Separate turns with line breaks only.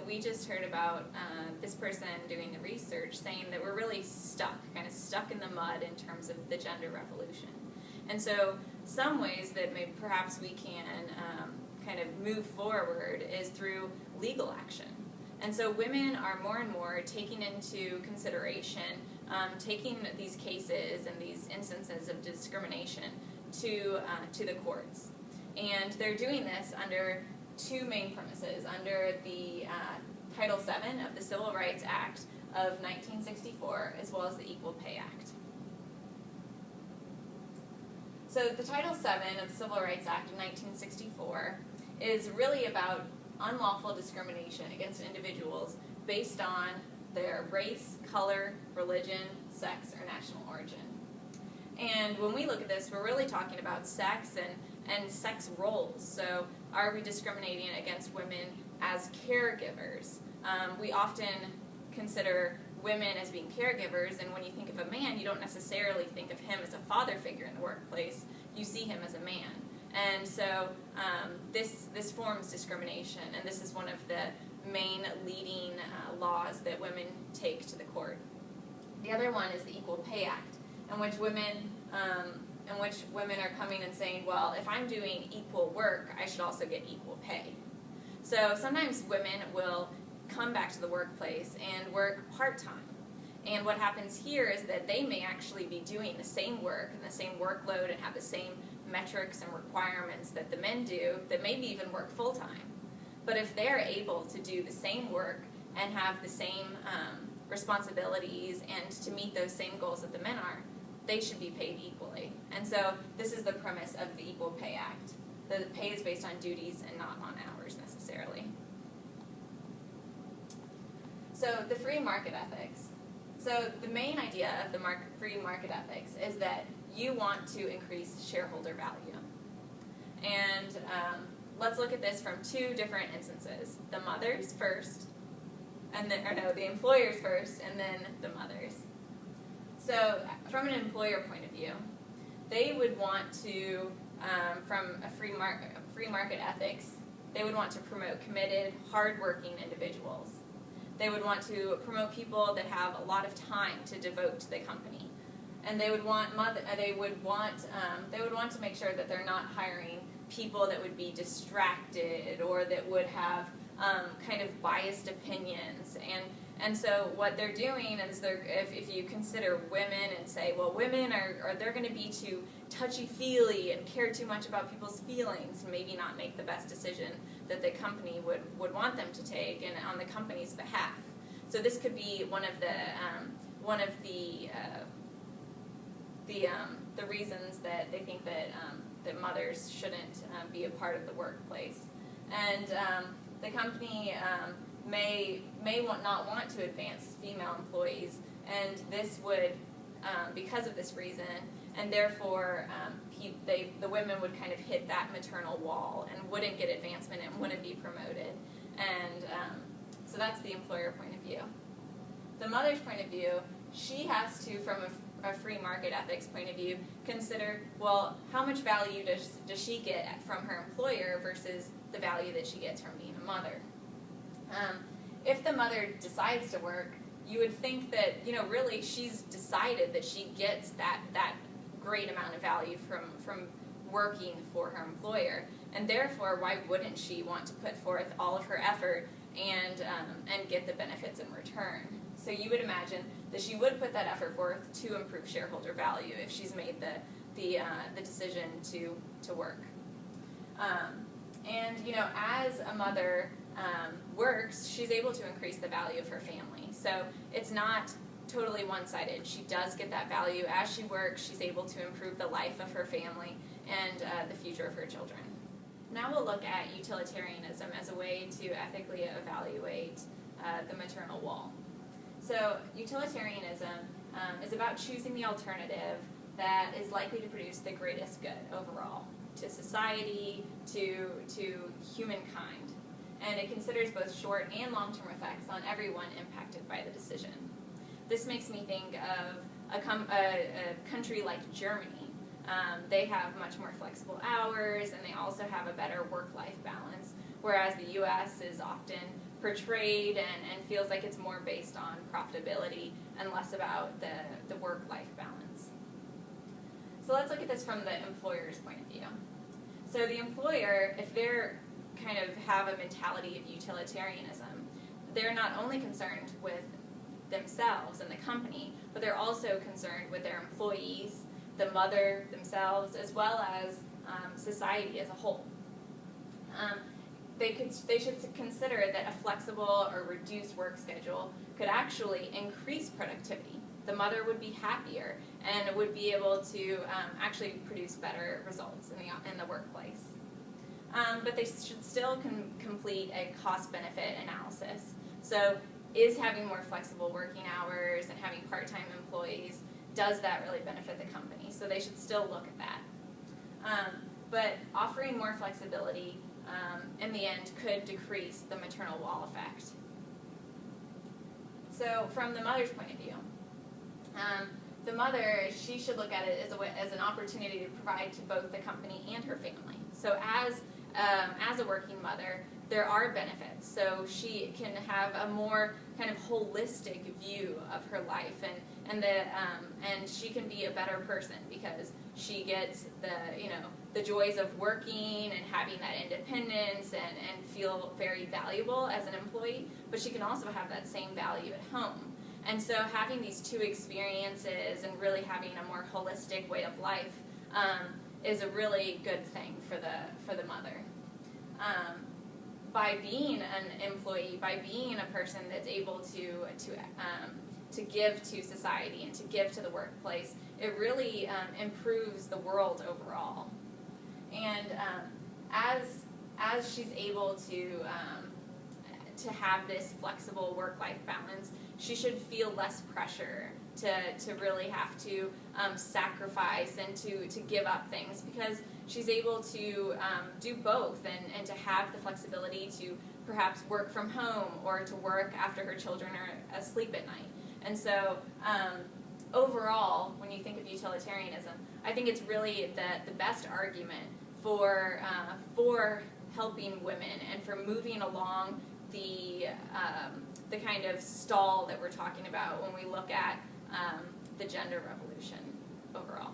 we just heard about this person doing the research saying that we're really kind of stuck in the mud in terms of the gender revolution. And so some ways that maybe perhaps we can kind of move forward is through legal action. And so women are more and more taking into consideration, taking these cases and these instances of discrimination to the courts. And they're doing this under two main premises, under the Title VII of the Civil Rights Act of 1964, as well as the Equal Pay Act. So the Title VII of the Civil Rights Act of 1964 is really about unlawful discrimination against individuals based on their race, color, religion, sex, or national origin. And when we look at this, we're really talking about sex and sex roles. So are we discriminating against women as caregivers? We often consider women as being caregivers, and when you think of a man, you don't necessarily think of him as a father figure in the workplace. You see him as a man. And so this forms discrimination, and this is one of the main leading laws that women take to the court. The other one is the Equal Pay Act, in which women are coming and saying, well, if I'm doing equal work, I should also get equal pay. So sometimes women will come back to the workplace and work part-time. And what happens here is that they may actually be doing the same work and the same workload and have the same metrics and requirements that the men do, that maybe even work full-time. But if they're able to do the same work and have the same responsibilities and to meet those same goals that the men are, they should be paid equally. And so this is the premise of the Equal Pay Act. The pay is based on duties and not on hours necessarily. So the free market ethics. So the main idea of the free market ethics is that you want to increase shareholder value. And let's look at this from two different instances. The mothers first, and then, the employers first, and then the mothers. So from an employer point of view, they would want to, from a free market ethics, they would want to promote committed, hardworking individuals. They would want to promote people that have a lot of time to devote to the company, and they would want to make sure that they're not hiring people that would be distracted or that would have kind of biased opinions. And so what they're doing is if you consider women and say, well, women are they're going to be too touchy-feely and care too much about people's feelings and maybe not make the best decision that the company would want them to take and on the company's behalf. So this could be one of the reasons that they think that that mothers shouldn't be a part of the workplace. And the company may not want to advance female employees, and this would, because of this reason, and therefore the women would kind of hit that maternal wall and wouldn't get advancement and wouldn't be promoted. And so that's the employer point of view. The mother's point of view, she has to, from a free market ethics point of view, consider, well, how much value does she get from her employer versus the value that she gets from being a mother. If the mother decides to work, you would think that, really she's decided that she gets that great amount of value from working for her employer, and therefore why wouldn't she want to put forth all of her effort and get the benefits in return? So you would imagine that she would put that effort forth to improve shareholder value if she's made the decision to work. And as a mother works, she's able to increase the value of her family. So it's not totally one-sided. She does get that value. As she works, she's able to improve the life of her family and the future of her children. Now we'll look at utilitarianism as a way to ethically evaluate the maternal wall. So utilitarianism is about choosing the alternative that is likely to produce the greatest good overall to society, to humankind. And it considers both short and long-term effects on everyone impacted by the decision. This makes me think of a country like Germany. They have much more flexible hours, and they also have a better work-life balance, whereas the U.S. is often portrayed and feels like it's more based on profitability and less about the work-life balance. So let's look at this from the employer's point of view. So the employer, if they're kind of have a mentality of utilitarianism, they're not only concerned with themselves and the company, but they're also concerned with their employees, the mother themselves, as well as society as a whole. They should consider that a flexible or reduced work schedule could actually increase productivity. The mother would be happier and would be able to actually produce better results in the workplace. But they should still complete a cost-benefit analysis. So is having more flexible working hours and having part-time employees, does that really benefit the company? So they should still look at that. But offering more flexibility in the end could decrease the maternal wall effect. So from the mother's point of view, the mother, she should look at it as an opportunity to provide to both the company and her family. So as a working mother, there are benefits. So she can have a more kind of holistic view of her life, and she can be a better person because she gets the joys of working and having that independence and feel very valuable as an employee, but she can also have that same value at home. And so having these two experiences and really having a more holistic way of life is a really good thing for the mother. By being an employee, by being a person that's able to give to society and to give to the workplace, it really improves the world overall. And as she's able to have this flexible work-life balance, she should feel less pressure to really have to sacrifice and to give up things, because she's able to do both and to have the flexibility to perhaps work from home or to work after her children are asleep at night. And so overall, when you think of utilitarianism, I think it's really the best argument for helping women and for moving along the kind of stall that we're talking about when we look at the gender revolution overall.